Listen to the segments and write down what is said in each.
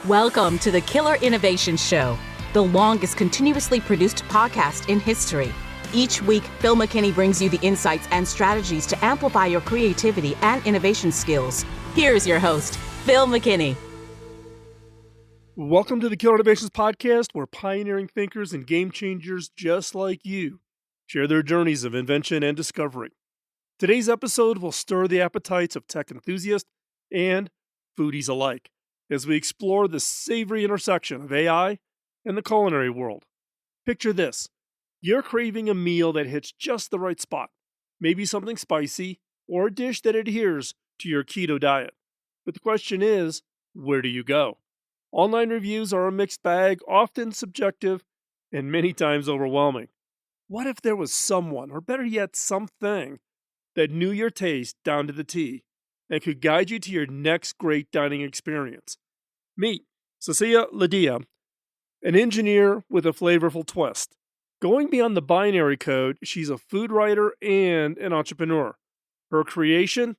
Welcome to the Killer Innovation Show, the longest continuously produced podcast in history. Each week, Phil McKinney brings you the insights and strategies to amplify your creativity and innovation skills. Here's your host, Phil McKinney. Welcome to the Killer Innovations Podcast, where pioneering thinkers and game changers just like you share their journeys of invention and discovery. Today's episode will stir the appetites of tech enthusiasts and foodies alike as we explore the savory intersection of AI and the culinary world. Picture this. You're craving a meal that hits just the right spot, maybe something spicy or a dish that adheres to your keto diet. But the question is, where do you go? Online reviews are a mixed bag, often subjective and many times overwhelming. What if there was someone, or better yet, something, that knew your taste down to the T and could guide you to your next great dining experience? Meet Fisayo Oluwadiya, an engineer with a flavorful twist. Going beyond the binary code, she's a food writer and an entrepreneur. Her creation,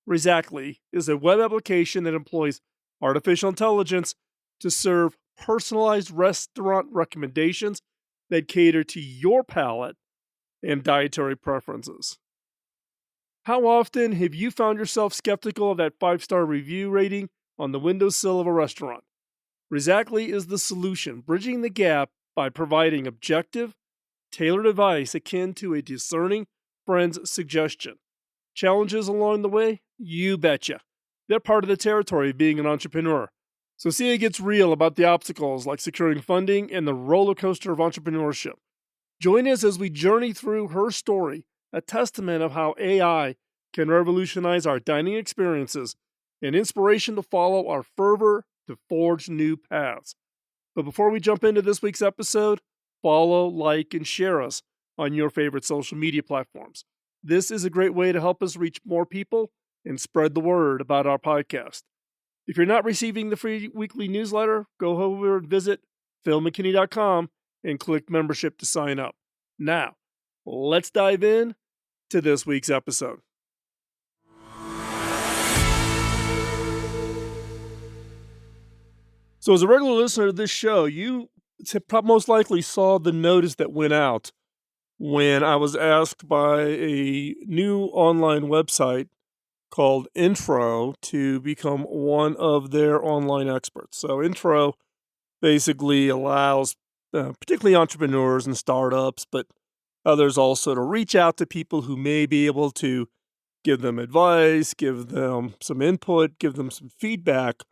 Resactly, is a web application that employs artificial intelligence to serve personalized restaurant recommendations that cater to your palate and dietary preferences. How often have you found yourself skeptical of that 5-star review rating on the windowsill of a restaurant? Resactly is the solution, bridging the gap by providing objective, tailored advice akin to a discerning friend's suggestion. Challenges along the way? You betcha. They're part of the territory of being an entrepreneur. So Sia gets real about the obstacles like securing funding and the roller coaster of entrepreneurship. Join us as we journey through her story, a testament of how AI can revolutionize our dining experiences and inspiration to follow our fervor to forge new paths. But before we jump into this week's episode, follow, like, and share us on your favorite social media platforms. This is a great way to help us reach more people and spread the word about our podcast. If you're not receiving the free weekly newsletter, go over and visit philmckinney.com and click membership to sign up. Now, let's dive in to this week's episode. So as a regular listener to this show, you most likely saw the notice that went out when I was asked by a new online website called Intro to become one of their online experts. So Intro basically allows particularly entrepreneurs and startups, but others also, to reach out to people who may be able to give them advice, give them some input, give them some feedback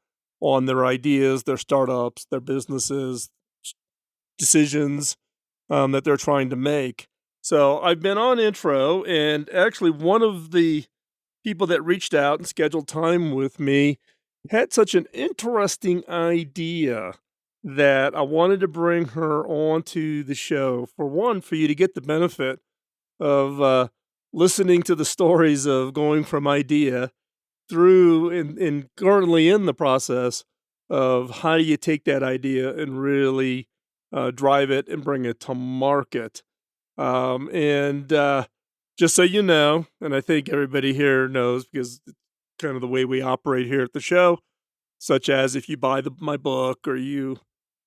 on their ideas, their startups, their businesses, decisions that they're trying to make. So I've been on Intro, and actually one of the people that reached out and scheduled time with me had such an interesting idea that I wanted to bring her onto the show. For one, for you to get the benefit of listening to the stories of going from idea through and currently in the process of how do you take that idea and really drive it and bring it to market. Just so you know, and I think everybody here knows because it's kind of the way we operate here at the show, such as if you buy my book or you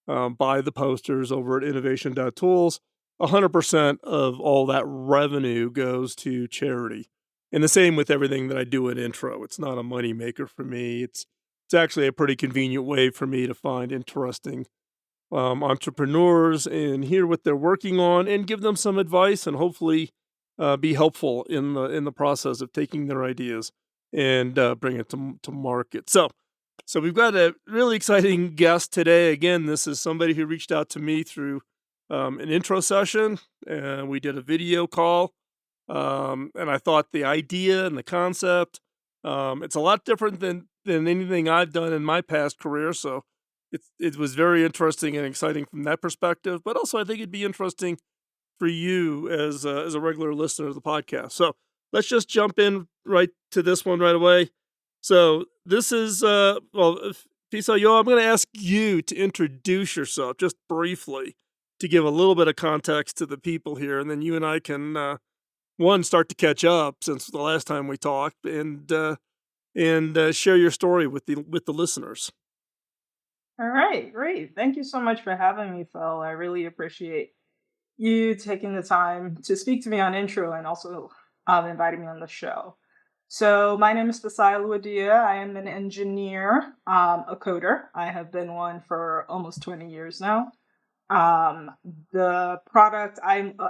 buy the posters over at innovation.tools, 100% of all that revenue goes to charity. And the same with everything that I do at Intro. It's not a money maker for me. It's actually a pretty convenient way for me to find interesting entrepreneurs and hear what they're working on and give them some advice and hopefully be helpful in the process of taking their ideas and bring it to market. So we've got a really exciting guest today. Again, this is somebody who reached out to me through an intro session, and we did a video call. And I thought the idea and the concept, it's a lot different than anything I've done in my past career. So it was very interesting and exciting from that perspective. But also, I think it'd be interesting for you as a regular listener of the podcast. So let's just jump in right to this one right away. So this is, Fisayo, I'm going to ask you to introduce yourself just briefly to give a little bit of context to the people here, and then you and I can, one, start to catch up since the last time we talked, and share your story with the listeners. All right, great. Thank you so much for having me, Phil. I really appreciate you taking the time to speak to me on intro and also inviting me on the show. So, my name is Fisayo Oluwadiya. I am an engineer, a coder. I have been one for almost 20 years now. Um, the product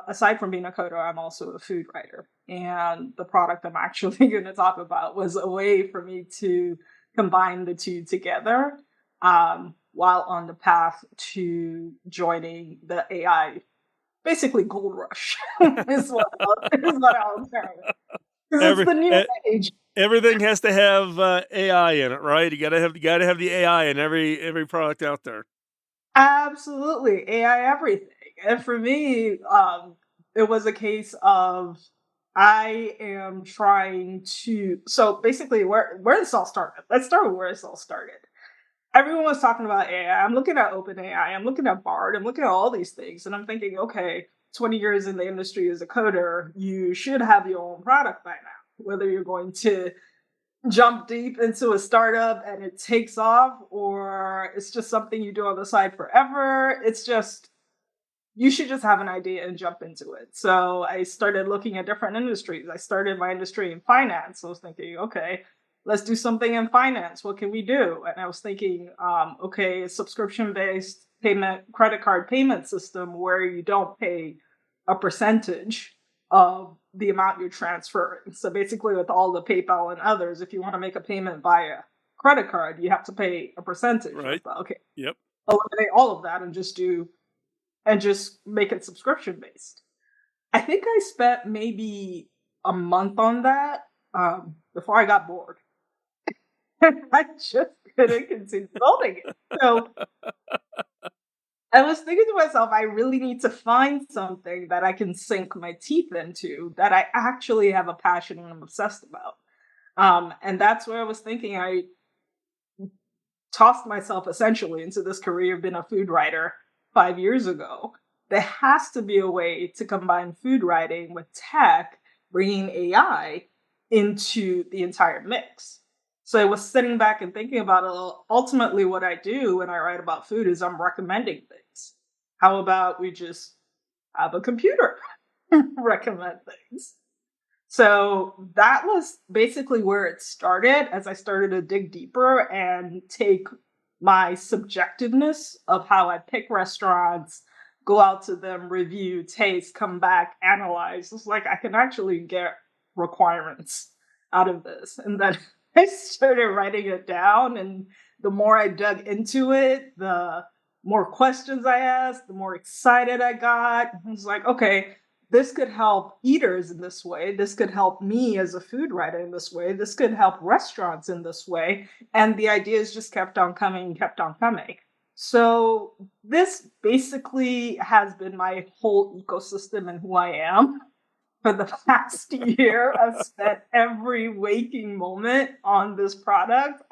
aside from being a coder, I'm also a food writer. And the product I'm actually going to talk about was a way for me to combine the two together while on the path to joining the AI, basically gold rush is what I'll say. Because it's Every the new e- age. everything has to have AI in it, right? You gotta have the AI in every product out there. Absolutely, AI everything. And for me, it was a case of I am trying to. So basically, where this all started. Let's start with where this all started. Everyone was talking about AI. I'm looking at OpenAI. I'm looking at Bard. I'm looking at all these things, and I'm thinking, okay, 20 years in the industry as a coder, you should have your own product by now. Whether you're going to jump deep into a startup and it takes off, or it's just something you do on the side forever. It's just, you should just have an idea and jump into it. So I started looking at different industries. I started my industry in finance. I was thinking, okay, let's do something in finance. What can we do? And I was thinking, okay, a subscription based payment, credit card payment system where you don't pay a percentage of the amount you're transferring. So basically, with all the PayPal and others, if you want to make a payment via credit card, you have to pay a percentage. I Right? thought, okay, Yep. eliminate all of that and just make it subscription based. I think I spent maybe a month on that before I got bored. I just couldn't continue building it. So I was thinking to myself, I really need to find something that I can sink my teeth into that I actually have a passion and I'm obsessed about. And that's where I was thinking I tossed myself essentially into this career of being a food writer 5 years ago. There has to be a way to combine food writing with tech, bringing AI into the entire mix. So I was sitting back and thinking about it. Ultimately, what I do when I write about food is I'm recommending things. How about we just have a computer recommend things? So that was basically where it started as I started to dig deeper and take my subjectiveness of how I pick restaurants, go out to them, review, taste, come back, analyze. It's like I can actually get requirements out of this. And then I started writing it down. And the more I dug into it, the more questions I asked, the more excited I got. I was like, okay, this could help eaters in this way. This could help me as a food writer in this way. This could help restaurants in this way. And the ideas just kept on coming, kept on coming. So this basically has been my whole ecosystem and who I am for the past year. I've spent every waking moment on this product.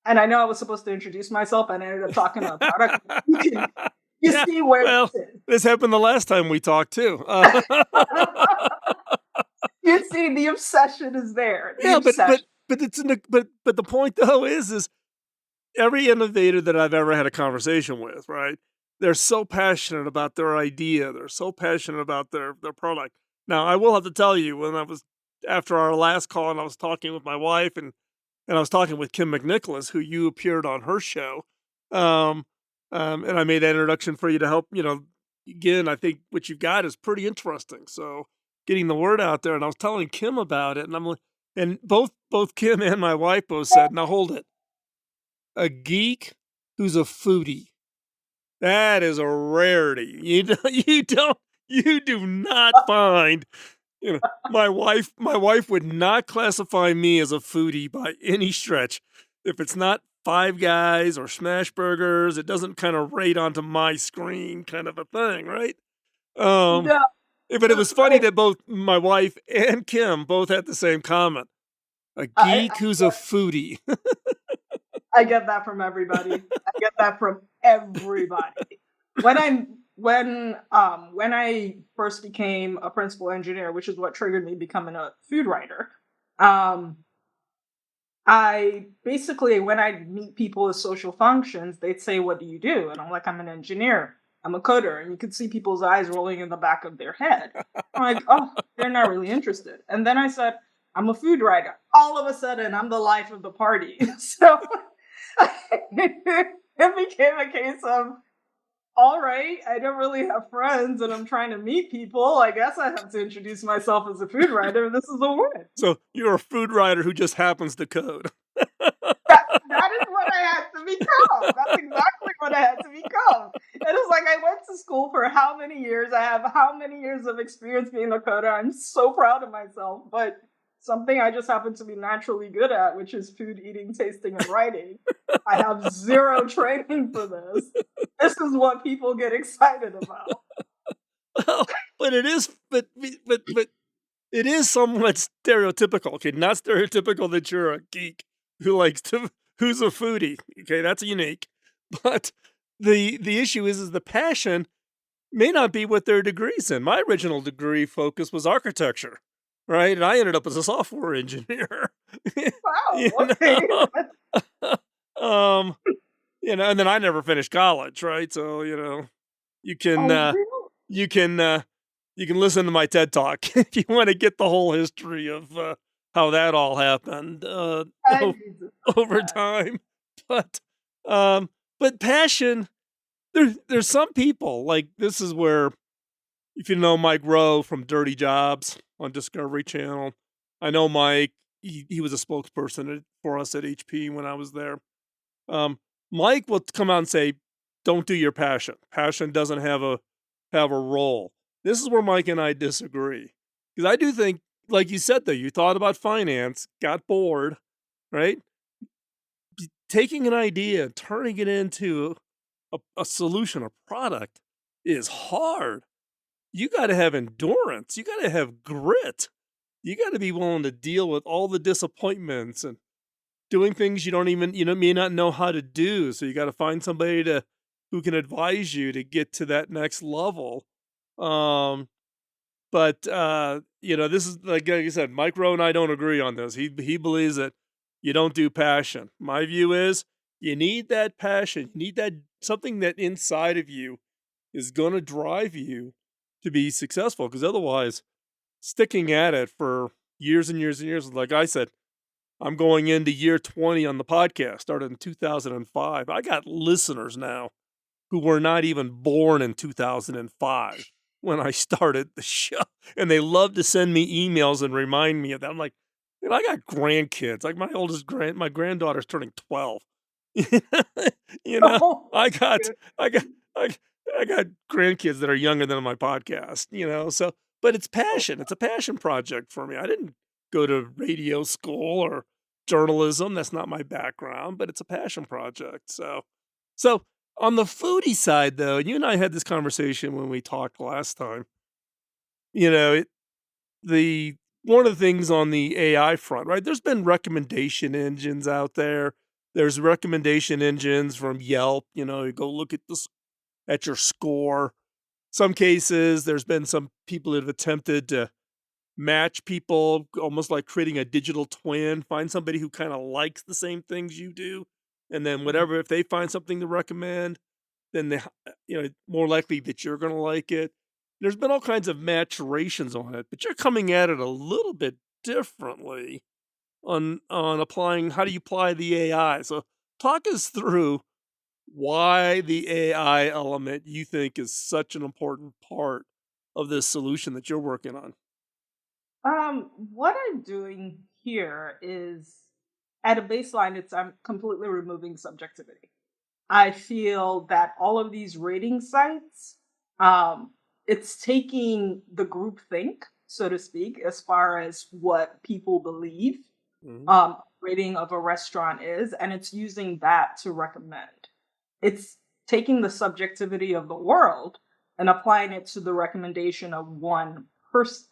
And I know I was supposed to introduce myself and I ended up talking about product. You Yeah. see where Well, this is. this happened the last time we talked too. You see, the obsession is there. The Yeah, but obsession. but but it's in the but the point though is every innovator that I've ever had a conversation with, right? They're so passionate about their idea. They're so passionate about their product. Now, I will have to tell you, when I was after our last call, and I was talking with my wife, and I was talking with Kim McNicholas, who you appeared on her show, um, and I made that introduction for you to help. Again, I think what you've got is pretty interesting. So, getting the word out there, and I was telling Kim about it, and I'm like, and both Kim and my wife both said, "Now hold it, a geek who's a foodie. That is a rarity. You do not find, my wife would not classify me as a foodie by any stretch. If it's not Five Guys or Smash Burgers, it doesn't kind of rate onto my screen kind of a thing, right? Um, No, but it was funny I, that both my wife and Kim both had the same comment. A I, geek who's a foodie. I get that from everybody. I get that from everybody. When I first became a principal engineer, which is what triggered me becoming a food writer, um, I basically, when I meet people at social functions, they'd say, "What do you do?" And I'm like, "I'm an engineer. I'm a coder." And you could see people's eyes rolling in the back of their head. I'm like, "Oh, they're not really interested." And then I said, "I'm a food writer." All of a sudden, I'm the life of the party. So it became a case of, all right, I don't really have friends and I'm trying to meet people. I guess I have to introduce myself as a food writer. This is a win. So you're a food writer who just happens to code. That is what I had to become. That's exactly what I had to become. It is like I went to school for how many years? I have how many years of experience being a coder? I'm so proud of myself, but something I just happen to be naturally good at, which is food, eating, tasting, and writing. I have zero training for this. This is what people get excited about. Well, but it is, but it is somewhat stereotypical. Okay, not stereotypical that you're a geek who likes to, who's a foodie. Okay, that's unique. But the issue is the passion may not be what their degree's in. My original degree focus was architecture, right? And I ended up as a software engineer. You Wow, okay. know? um, and then I never finished college, right? So, you can Oh, uh really? you can you can listen to my TED talk if you want to get the whole history of how that all happened I need to know over that. time. But but passion, there's some people, like, this is where, if you know Mike Rowe from Dirty Jobs on Discovery Channel, I know Mike. He was a spokesperson for us at HP when I was there. Um, Mike will come out and say, "Don't do your passion. Passion doesn't have a role." This is where Mike and I disagree, because I do think, like you said, though, you thought about finance, got bored, right? Taking an idea, turning it into a solution, a product, is hard. You got to have endurance. You got to have grit. You got to be willing to deal with all the disappointments and doing things you don't even, may not know how to do. So you got to find somebody who can advise you to get to that next level. Um, but this is like I said, Mike Rowe and I don't agree on this. He believes that you don't do passion. My view is you need that passion. You need that something that inside of you is going to drive you to be successful. Because otherwise, sticking at it for years and years and years, like I said, I'm going into year 20 on the podcast, started in 2005. I got listeners now who were not even born in 2005 when I started the show. And they love to send me emails and remind me of that. I'm like, I got grandkids. Like my granddaughter's turning 12. you know, Oh, I got, I got, I, I got grandkids that are younger than my podcast, so, but it's passion. It's a passion project for me. I didn't go to radio school or journalism. That's not my background, but it's a passion project. So on the foodie side, though, you and I had this conversation when we talked last time. You know, it, the one of the things on the AI front, right? There's been recommendation engines out there. There's recommendation engines from Yelp. You go look at your score. Some cases, there's been some people that have attempted to match people, almost like creating a digital twin. Find somebody who kind of likes the same things you do, and then whatever, if they find something to recommend, then more likely that you're going to like it. There's been all kinds of maturations on it, but you're coming at it a little bit differently on applying. How do you apply the AI? So talk us through why the AI element you think is such an important part of this solution that you're working on. what I'm doing here is, at a baseline, I'm completely removing subjectivity. I feel that all of these rating sites, um, it's taking the group think, so to speak, as far as what people believe Mhm. rating of a restaurant is, and it's using that to recommend. It's taking the subjectivity of the world and applying it to the recommendation of one person.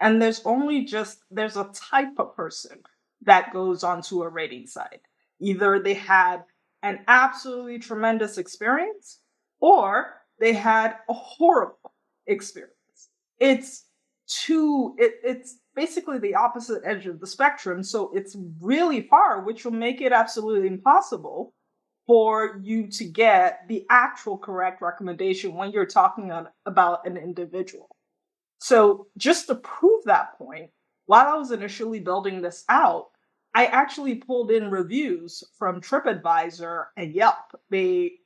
And there's a type of person that goes onto a rating site. Either they had an absolutely tremendous experience or they had a horrible experience. It's basically the opposite edge of the spectrum. So it's really far, which will make it absolutely impossible for you to get the actual correct recommendation when you're talking about an individual. So just to prove that point, while I was initially building this out, I actually pulled in reviews from TripAdvisor and Yelp. They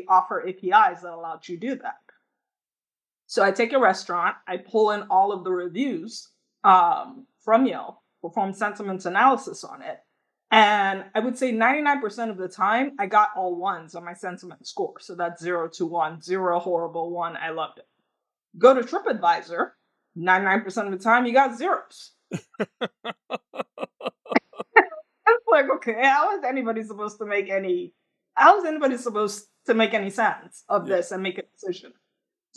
offer APIs that allow you to do that. So I take a restaurant, I pull in all of the reviews from Yelp, perform sentiment analysis on it, and I would say 99% of the time, I got all ones on my sentiment score. So that's 0 to 1, 0 horrible, 1 I loved it. Go to TripAdvisor, 99% of the time, you got zeros. It's like, okay, how is anybody supposed to make any sense of this and make a decision?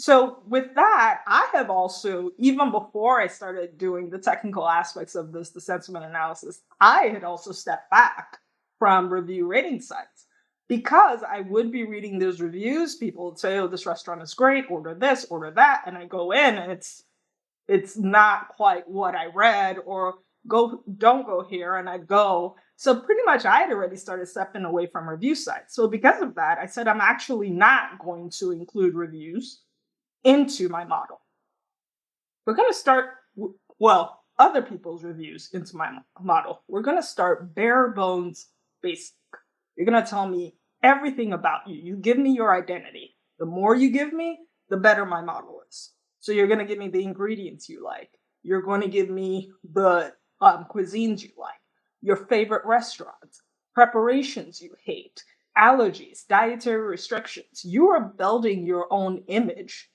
So with that, I have also, even before I started doing the technical aspects of this, the sentiment analysis, I had also stepped back from review rating sites because I would be reading those reviews. People would say, oh, this restaurant is great, order this, order that. And I go in and it's not quite what I read, or don't go here, and I go. So pretty much I had already started stepping away from review sites. So because of that, I said, I'm actually not going to include reviews into my model. We're going to start, other people's reviews into my model. We're going to start bare bones basic. You're going to tell me everything about you. You give me your identity. The more you give me, the better my model is. So you're going to give me the ingredients you like. You're going to give me the cuisines you like, your favorite restaurants, preparations you hate, allergies, dietary restrictions. You are building your own image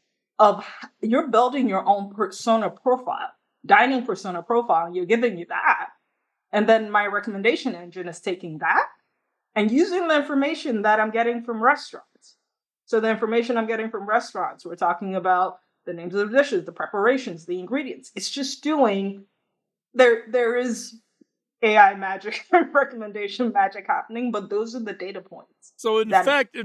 you're building your own persona profile, dining persona profile, and you're giving me that. And then my recommendation engine is taking that and using the information that I'm getting from restaurants. So the information I'm getting from restaurants, we're talking about the names of the dishes, the preparations, the ingredients. It's just doing, there is AI magic, recommendation magic happening, but those are the data points. So in fact,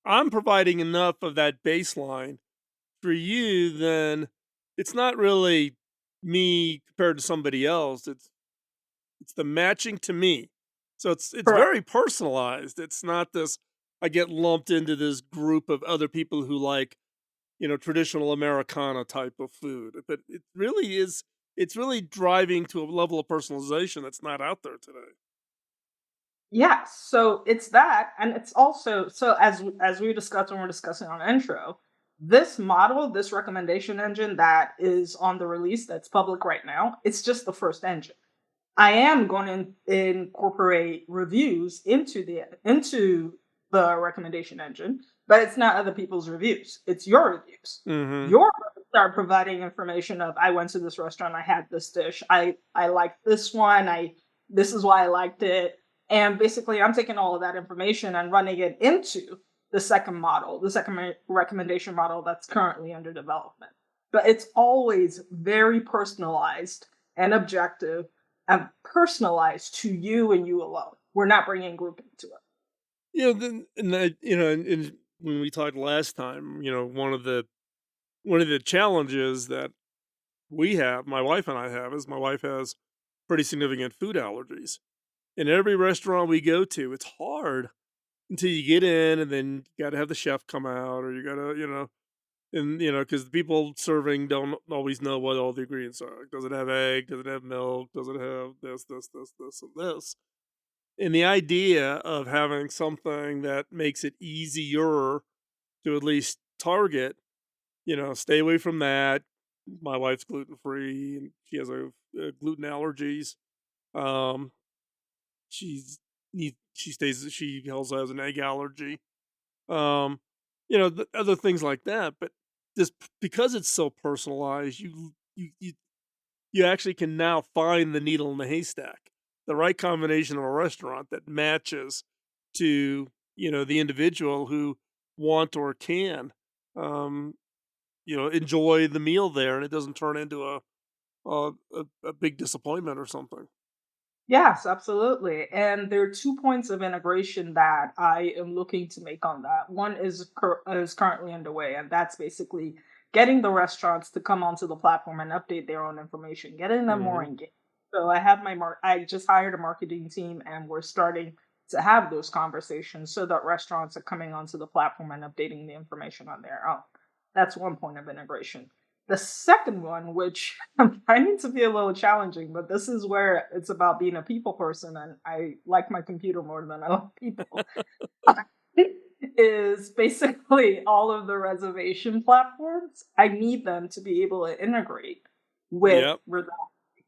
I'm providing enough of that baseline for you, then it's not really me compared to somebody else. It's the matching to me. So it's very personalized. It's not this, I get lumped into this group of other people who like, traditional Americana type of food. But it really is, it's really driving to a level of personalization that's not out there today. Yeah, so it's that, and it's also, so as we discussed when we're discussing on intro, this model, this recommendation engine that is on the release that's public right now, it's just the first engine. I am going to incorporate reviews into the recommendation engine, but it's not other people's reviews. It's your reviews. Mm-hmm. You're going to start providing information of, I went to this restaurant, I had this dish, I liked this one, this is why I liked it. And basically, I'm taking all of that information and running it into the second model, the second recommendation model that's currently under development. But it's always very personalized and objective and personalized to you and you alone. We're not bringing group into it. And when we talked last time, one of the challenges that we have, my wife and I have, is my wife has pretty significant food allergies. In every restaurant we go to, it's hard until you get in, and then you got to have the chef come out, or you got to, because the people serving don't always know what all the ingredients are. Does it have egg? Does it have milk? Does it have this, and this? And the idea of having something that makes it easier to at least target, stay away from that. My wife's gluten-free, and she has gluten allergies. She also has an egg allergy. Other things like that. But just because it's so personalized, you actually can now find the needle in the haystack, the right combination of a restaurant that matches to the individual who want or can enjoy the meal there, and it doesn't turn into a big disappointment or something. Yes, absolutely. And there are 2 points of integration that I am looking to make on that. One is currently underway, and that's basically getting the restaurants to come onto the platform and update their own information, getting them more engaged. So I have I just hired a marketing team, and we're starting to have those conversations so that restaurants are coming onto the platform and updating the information on their own. That's one point of integration. The second one, which I'm finding to be a little challenging, but this is where it's about being a people person, and I like my computer more than I like people, is basically all of the reservation platforms. I need them to be able to integrate with Yep. Resactly.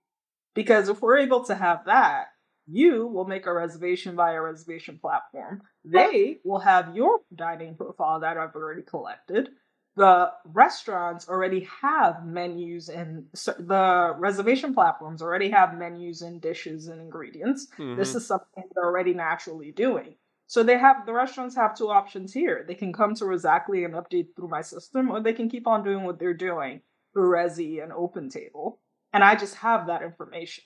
Because if we're able to have that, you will make a reservation via reservation platform. They will have your dining profile that I've already collected. The restaurants already have menus, and the reservation platforms already have menus and dishes and ingredients. This is something they're already naturally doing. So the restaurants have two options here. They can come to Resactly and update through my system, or they can keep on doing what they're doing through Resi and OpenTable. And I just have that information.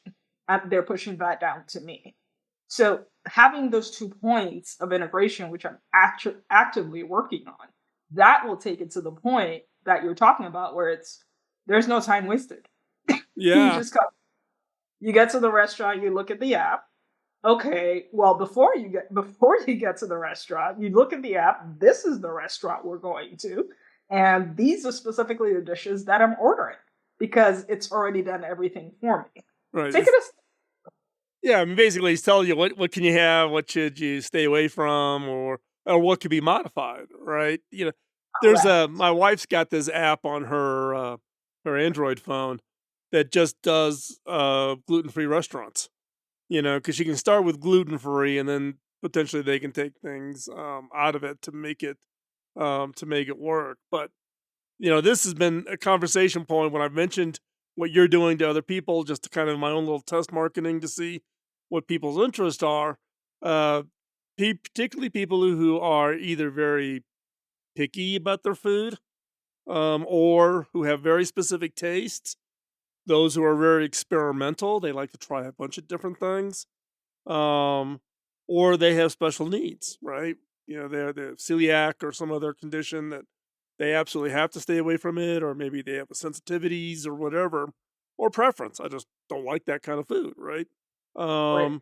And they're pushing that down to me. So having those 2 points of integration, which I'm actively working on, that will take it to the point that you're talking about, where there's no time wasted. Yeah. You get to the restaurant, you look at the app. Okay, well, before you get to the restaurant, you look at the app. This is the restaurant we're going to, and these are specifically the dishes that I'm ordering because it's already done everything for me. Right. Take it Yeah, I mean, basically, he's telling you what can you have, what should you stay away from, or what could be modified, right? There's my wife's got this app on her Android phone that just does gluten-free restaurants. Because she can start with gluten-free, and then potentially they can take things out of it to make it work. But this has been a conversation point when I've mentioned what you're doing to other people, just to kind of my own little test marketing to see what people's interests are. Particularly people who are either very picky about their food, or who have very specific tastes. Those who are very experimental, they like to try a bunch of different things, or they have special needs, right? They're celiac or some other condition that they absolutely have to stay away from it, or maybe they have sensitivities or whatever, or preference. I just don't like that kind of food, right? right.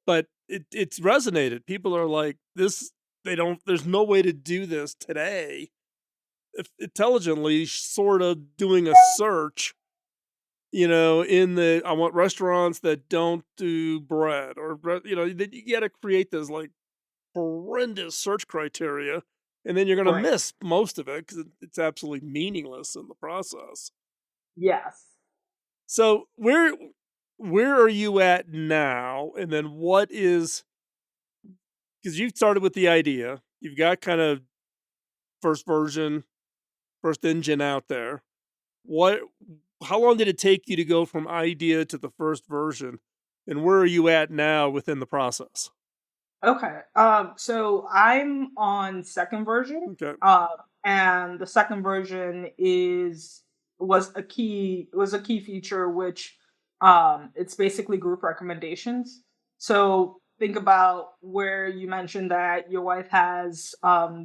But it's resonated. People are like, this. They don't. There's no way to do this today. Intelligently, sort of doing a search. I want restaurants that don't do bread, or that you got to create this like horrendous search criteria, and then you're going to Right. miss most of it because it's absolutely meaningless in the process. Yes. So where are you at now? And then what is, because you've started with the idea, you've got kind of first engine out there. How long did it take you to go from idea to the first version? And where are you at now within the process? Okay. So I'm on second version. Okay. And the second version was a key feature, which it's basically group recommendations. So think about where you mentioned that your wife has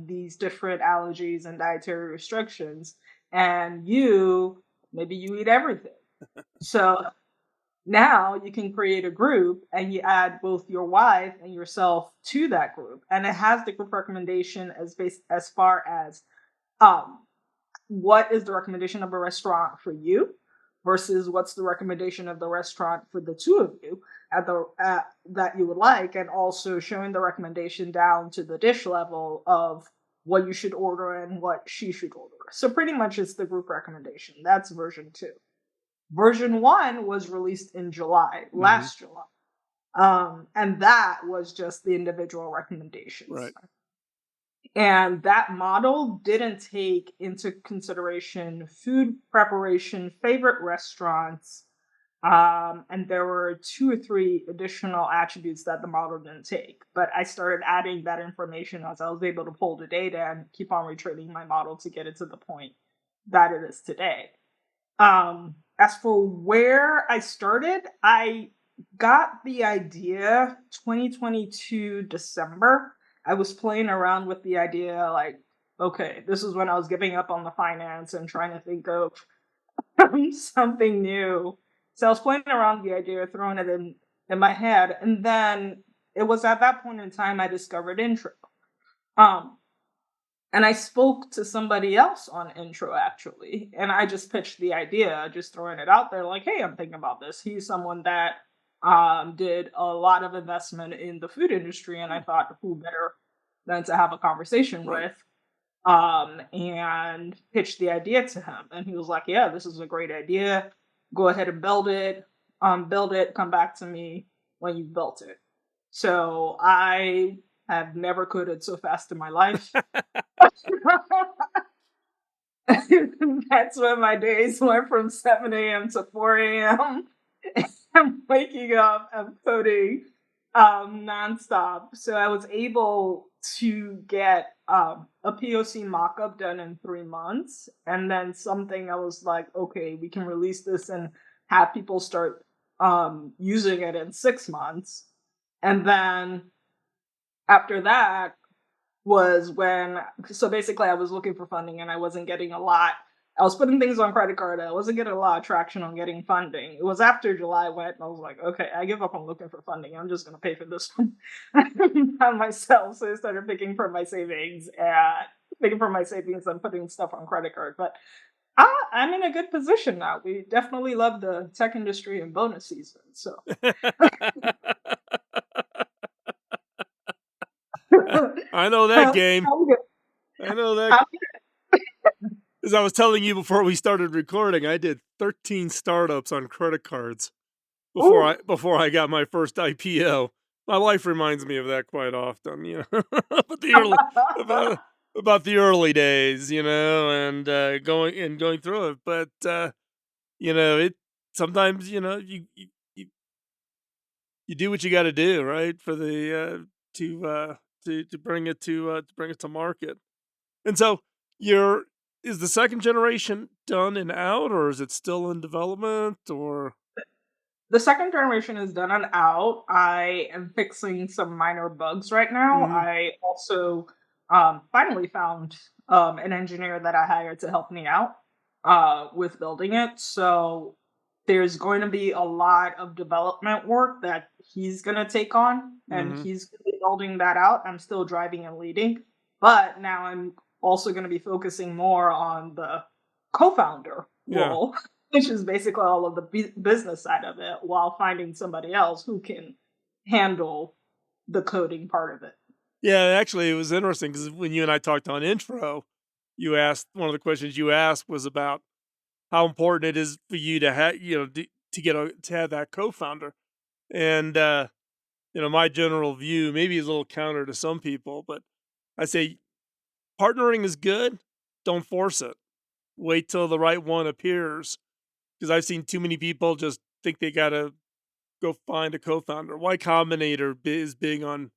these different allergies and dietary restrictions, and maybe you eat everything. So now you can create a group and you add both your wife and yourself to that group. And it has the group recommendation as far as what is the recommendation of a restaurant for you versus what's the recommendation of the restaurant for the two of you that you would like, and also showing the recommendation down to the dish level of what you should order and what she should order. So pretty much it's the group recommendation. That's version 2. Version 1 was released in last July. And that was just the individual recommendations. Right. And that model didn't take into consideration food preparation, favorite restaurants, and there were 2 or 3 additional attributes that the model didn't take. But I started adding that information as I was able to pull the data and keep on retraining my model to get it to the point that it is today. As for where I started, I got the idea 2022 December. I was playing around with the idea like okay, this is when I was giving up on the finance and trying to think of something new. So I was playing around with the idea, throwing it in my head. And then it was at that point in time I discovered intro. Um, and I spoke to somebody else on intro actually. And I just pitched the idea, just throwing it out there, like, hey, I'm thinking about this. He's someone that did a lot of investment in the food industry. And I thought, who better than to have a conversation with? And pitched the idea to him. And he was like, yeah, this is a great idea. Go ahead and build it. Come back to me when you've built it. So I have never coded so fast in my life. That's when my days went from 7 a.m. to 4 a.m. I'm waking up, I'm coding nonstop. So I was able to get a POC mockup done in 3 months. And then something I was like, okay, we can release this and have people start using it in 6 months. And then after that was when, so basically I was looking for funding and I wasn't getting a lot. I was putting things on credit card. I wasn't getting a lot of traction on getting funding. It was after July went and I was like, okay, I give up on looking for funding. I'm just going to pay for this one by myself. So I started picking from my savings and putting stuff on credit card. But I'm in a good position now. We definitely love the tech industry and bonus season. So I know that game. I know that. As I was telling you before we started recording, I did 13 startups on credit cards before I got my first IPO. My wife reminds me of that quite often, you know, about the early days, you know, and going through it. But you know, it sometimes, you know, you do what you got to do, right, for the to bring it to market. And so is the second generation done and out, or is it still in development, or? The second generation is done and out. I am fixing some minor bugs right now. Mm-hmm. I also finally found an engineer that I hired to help me out with building it. So there's going to be a lot of development work that he's going to take on, and Mm-hmm. he's going to be building that out. I'm still driving and leading, but now I'm also going to be focusing more on the co-founder role, which is basically all of the business side of it, while finding somebody else who can handle the coding part of it. Yeah, actually, it was interesting because when you and I talked on intro, you asked, one of the questions you asked was about how important it is for you to have, you know, to have that co-founder. And you know, my general view maybe is a little counter to some people, but I say partnering is good. Don't force it. Wait till the right one appears, because I've seen too many people just think they gotta go find a co-founder. Y Combinator is big on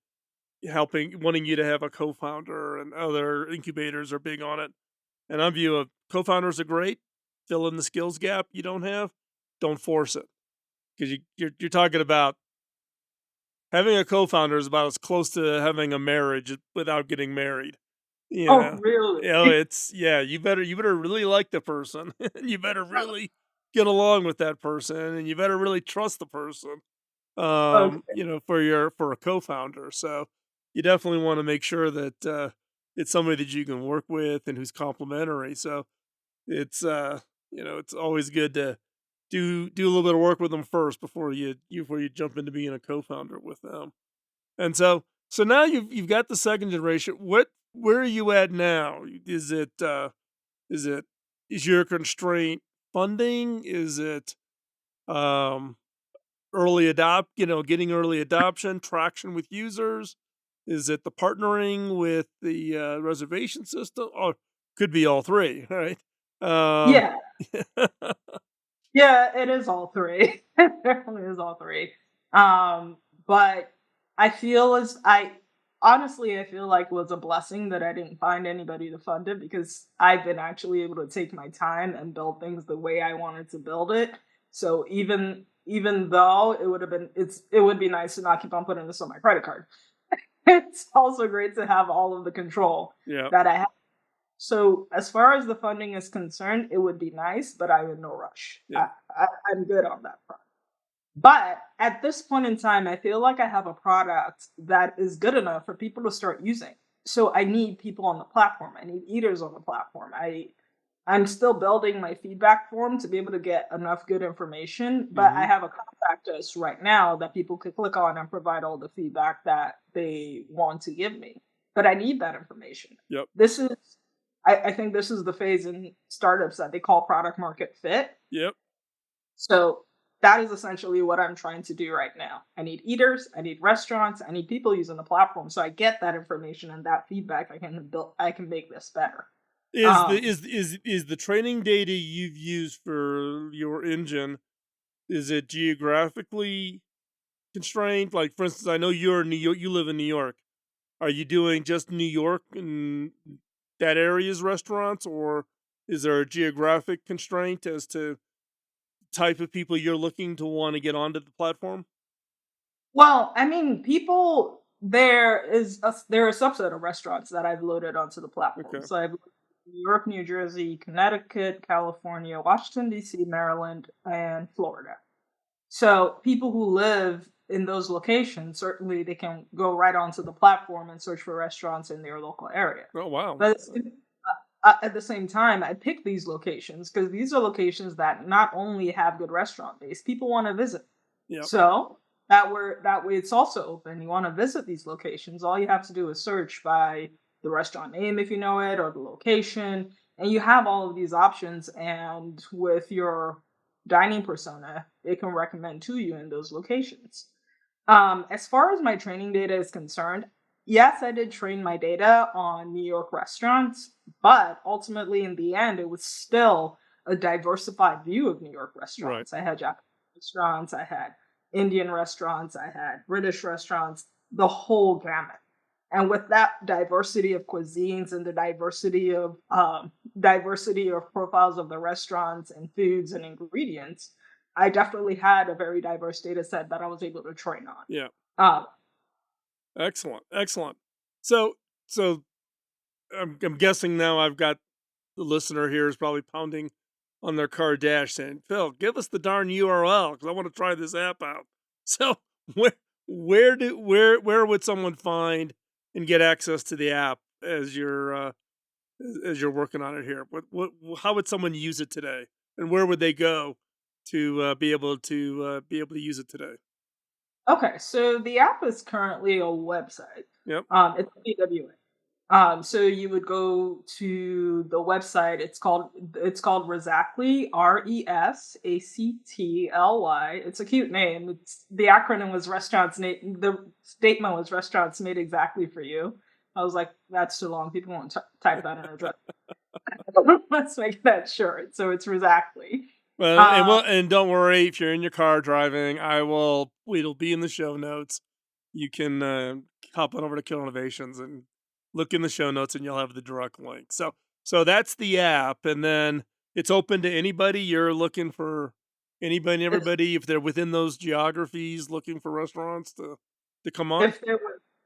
wanting you to have a co-founder, and other incubators are big on it. And I view co-founders are great. Fill in the skills gap you don't have. Don't force it, because you're talking about having a co-founder is about as close to having a marriage without getting married. You know, really? you know, it's you better really like the person, and you better really get along with that person, and you better really trust the person. Okay. You know, for a co-founder. So you definitely want to make sure that it's somebody that you can work with and who's complimentary. So it's you know, it's always good to do a little bit of work with them first before you jump into being a co-founder with them. And so now you've got the second generation. Where are you at now? Is your constraint funding? Is it getting early adoption, traction with users? Is it the partnering with the reservation system? Or could be all three, right? Yeah. Yeah, it is all three. It definitely is all three. But I feel like it was a blessing that I didn't find anybody to fund it, because I've been actually able to take my time and build things the way I wanted to build it. So even though it would be nice to not keep on putting this on my credit card. It's also great to have all of the control that I have. So as far as the funding is concerned, it would be nice, but I'm in no rush. Yeah. I'm good on that front. But at this point in time, I feel like I have a product that is good enough for people to start using. So I need people on the platform. I need eaters on the platform. I'm still building my feedback form to be able to get enough good information, but I Mm-hmm. have a contact us right now that people could click on and provide all the feedback that they want to give me. But I need that information. Yep. This is I think this is the phase in startups that they call product market fit. Yep. So that is essentially what I'm trying to do right now. I need eaters, I need restaurants, I need people using the platform. So I get that information and that feedback. I can make this better. Is the Um, is the training data you've used for your engine, is it geographically constrained? Like, for instance, I know you're in New York. You live in New York. Are you doing just New York and that area's restaurants, or is there a geographic constraint as to type of people you're looking to want to get onto the platform? well, I mean, people there are a subset of restaurants that I've loaded onto the platform. Okay. So I've loaded New York, New Jersey, Connecticut, California, Washington D.C., Maryland, and Florida. So people who live in those locations, certainly they can go right onto the platform and search for restaurants in their local area. Oh wow. But at the same time, I pick these locations because these are locations that not only have good restaurant base, people want to visit. Yep. So that way it's also open. You want to visit these locations, all you have to do is search by the restaurant name if you know it or the location, and you have all of these options. And with your dining persona, it can recommend to you in those locations. As far as my training data is concerned, yes, I did train my data on New York restaurants, but ultimately, in the end, it was still a diversified view of New York Right. restaurants. I had Japanese restaurants, I had Indian restaurants, I had British restaurants, the whole gamut. And with that diversity of cuisines and the diversity of profiles of the restaurants and foods and ingredients, I definitely had a very diverse data set that I was able to train on. Yeah. Um, Excellent. Excellent. So so I'm guessing now I've got the listener here is probably pounding on their car dash saying, "Phil, give us the darn URL because I want to try this app out." So where where would someone find and get access to the app as you're working on it here? What how would someone use it today, and where would they go to be able to use it today? okay, so the app is currently a website. Yep. It's PWA. So you would go to the website. It's called Resactly, Resactly. It's a cute name. It's the acronym was restaurants. The statement was restaurants made exactly for you. I was like, that's too long. People won't type that in a address. Let's make that short. So it's Resactly. Um, And don't worry if you're in your car driving. It'll be in the show notes. You can hop on over to Kill Innovations and look in the show notes, and you'll have the direct link. So that's the app, and then it's open to anybody. You're looking for anybody and if everybody if they're within those geographies, looking for restaurants to come on.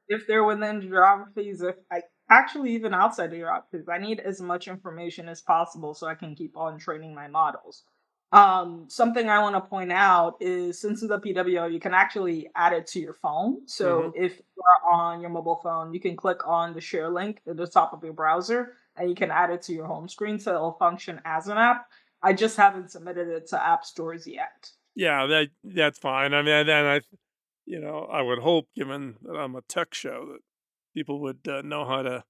if they're within geographies, if I actually even outside of geographies, I need as much information as possible so I can keep on training my models. Something I want to point out is since it's a PWO, you can actually add it to your phone. Hmm. So if you're on your mobile phone, you can click on the share link at the top of your browser and you can add it to your home screen so it'll function as an app. I just haven't submitted it to app stores yet. Yeah, that's fine. I mean, then I would hope, given that I'm a tech show, that people would know how to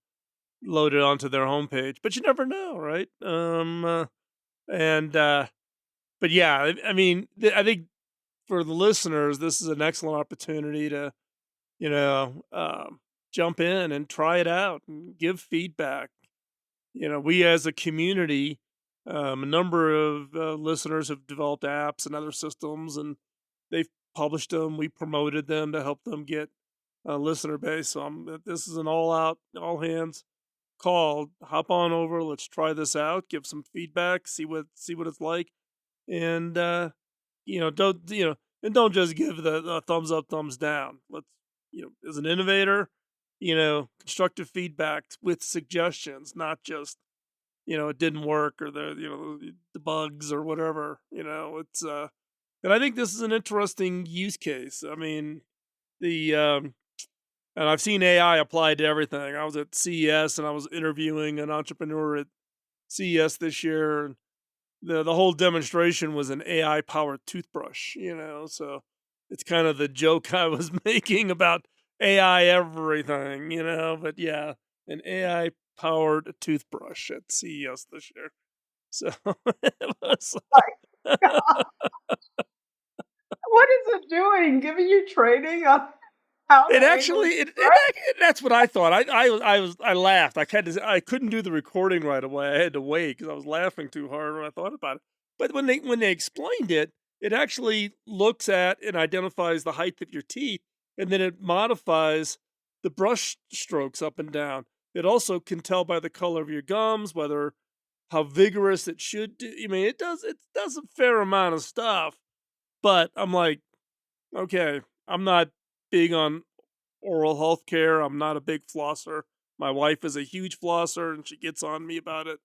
load it onto their homepage. But you never know, right? And But yeah, I mean, I think for the listeners, this is an excellent opportunity to you know jump in and try it out and give feedback. We as a community, a number of listeners have developed apps and other systems, and they've published them. We promoted them to help them get a listener base. So this is an all out, all hands call. Hop on over. Let's try this out. Give some feedback. See what it's like, and don't and don't just give the thumbs up, thumbs down. Let's as an innovator, constructive feedback with suggestions, not just it didn't work, or the bugs or whatever. It's and I think this is an interesting use case. I mean, the and I've seen AI applied to everything. I was at CES and I was interviewing an entrepreneur at CES this year, and the whole demonstration was an AI powered toothbrush. So it's kind of the joke I was making about AI everything. But yeah, an AI powered toothbrush at CES this year. So it was. What is it doing? Giving you training on how to It angle actually, a it, toothbrush? that's what I thought. I laughed. I couldn't do the recording right away. I had to wait because I was laughing too hard when I thought about it. But when they explained it, it actually looks at and identifies the height of your teeth, and then it modifies the brush strokes up and down. It also can tell by the color of your gums whether how vigorous it should do. I mean, it does a fair amount of stuff. But I'm like, okay, I'm not big on oral health care. I'm not a big flosser. My wife is a huge flosser and she gets on me about it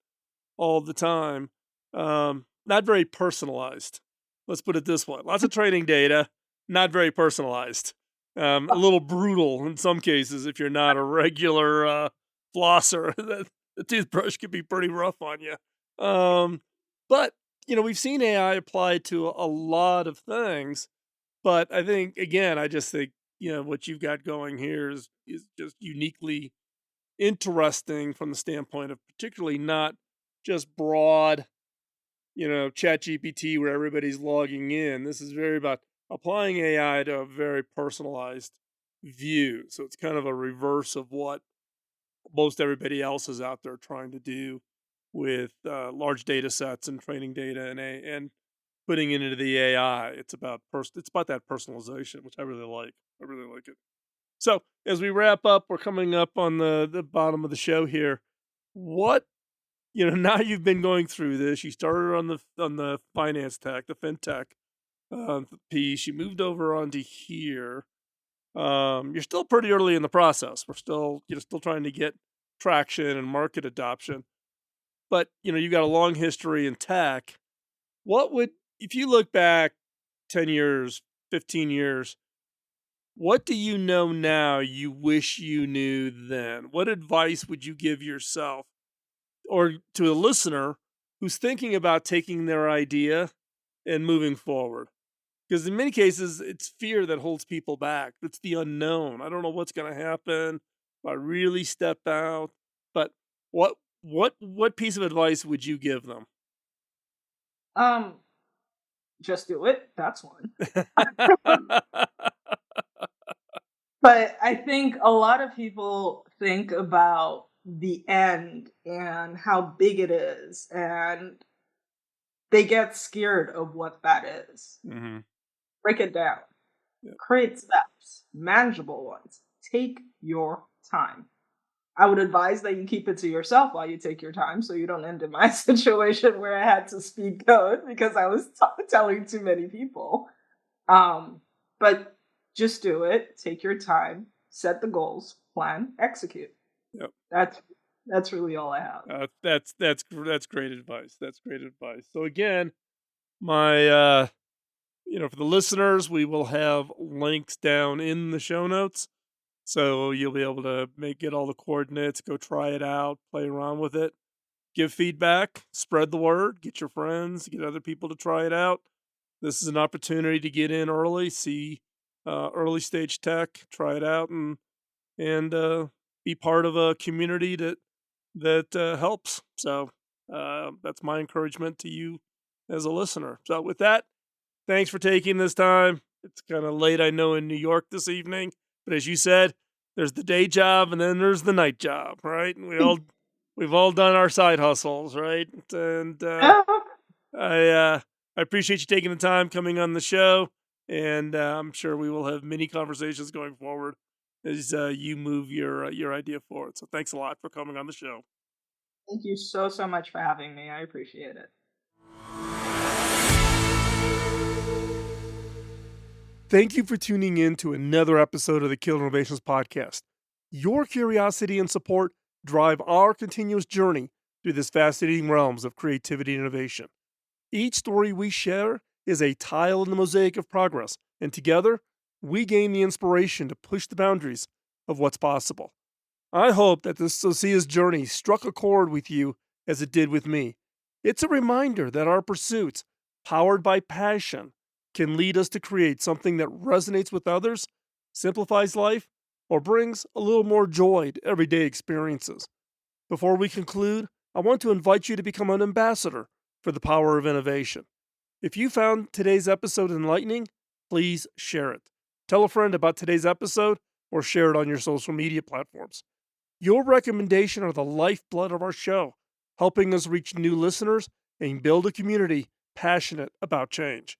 all the time. Not very personalized. Let's put it this way. Lots of training data, not very personalized. A little brutal in some cases if you're not a regular flosser. The toothbrush can be pretty rough on you. But, we've seen AI applied to a lot of things. But I think, again, I just think, what you've got going here is just uniquely interesting from the standpoint of particularly not just broad, chat GPT where everybody's logging in. This is very about applying AI to a very personalized view. So it's kind of a reverse of what most everybody else is out there trying to do with large data sets and training data and putting it into the AI. It's about that personalization, which I really like. I really like it. So as we wrap up, we're coming up on the bottom of the show here. What now you've been going through this. You started on the finance tech, the fintech piece. You moved over onto here. You're still pretty early in the process. We're still trying to get traction and market adoption. But you've got a long history in tech. What would, if you look back 10 years, 15 years, what do you know now you wish you knew then? What advice would you give yourself or to a listener who's thinking about taking their idea and moving forward? Because in many cases, it's fear that holds people back. It's the unknown. I don't know what's going to happen if I really step out. But what piece of advice would you give them? Just do it. That's one. But I think a lot of people think about the end and how big it is, and they get scared of what that is. Mm-hmm. Break it down. Yep. Create steps, manageable ones. Take your time. I would advise that you keep it to yourself while you take your time so you don't end in my situation where I had to speed code because I was telling too many people. But just do it. Take your time. Set the goals. Plan. Execute. Yep. That's really all I have. That's great advice. That's great advice. So again, my for the listeners, we will have links down in the show notes, so you'll be able to get all the coordinates, go try it out, play around with it, give feedback, spread the word, get your friends, get other people to try it out. This is an opportunity to get in early, see early stage tech, try it out, and be part of a community that helps. So that's my encouragement to you as a listener. So with that, thanks for taking this time. It's kind of late, I know, in New York this evening, but as you said, there's the day job and then there's the night job, right? And we've all done our side hustles, right? And I appreciate you taking the time coming on the show, and I'm sure we will have many conversations going forward as you move your idea forward. So thanks a lot for coming on the show. Thank you so much for having me. I appreciate it. Thank you for tuning in to another episode of the Killer Innovations Podcast. Your curiosity and support drive our continuous journey through this fascinating realms of creativity and innovation. Each story we share is a tile in the mosaic of progress, and together, we gain the inspiration to push the boundaries of what's possible. I hope that this Sosia's journey struck a chord with you as it did with me. It's a reminder that our pursuits, powered by passion, can lead us to create something that resonates with others, simplifies life, or brings a little more joy to everyday experiences. Before we conclude, I want to invite you to become an ambassador for the power of innovation. If you found today's episode enlightening, please share it. Tell a friend about today's episode or share it on your social media platforms. Your recommendation are the lifeblood of our show, helping us reach new listeners and build a community passionate about change.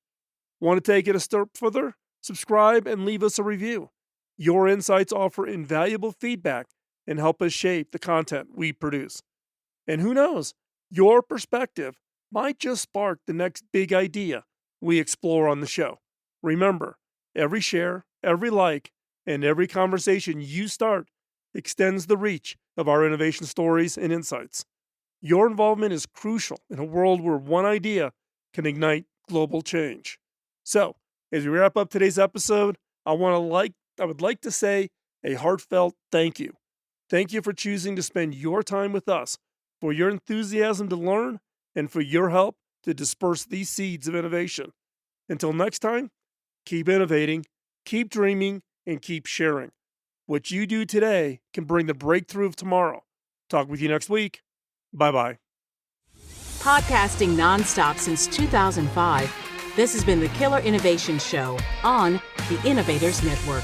Want to take it a step further? Subscribe and leave us a review. Your insights offer invaluable feedback and help us shape the content we produce. And who knows, your perspective might just spark the next big idea we explore on the show. Remember, every share, every like, and every conversation you start extends the reach of our innovation stories and insights. Your involvement is crucial in a world where one idea can ignite global change. So, as we wrap up today's episode, I would like to say a heartfelt thank you. Thank you for choosing to spend your time with us, for your enthusiasm to learn, and for your help to disperse these seeds of innovation. Until next time, keep innovating, keep dreaming, and keep sharing. What you do today can bring the breakthrough of tomorrow. Talk with you next week. Bye-bye. Podcasting nonstop since 2005, this has been the Killer Innovation Show on the Innovators Network.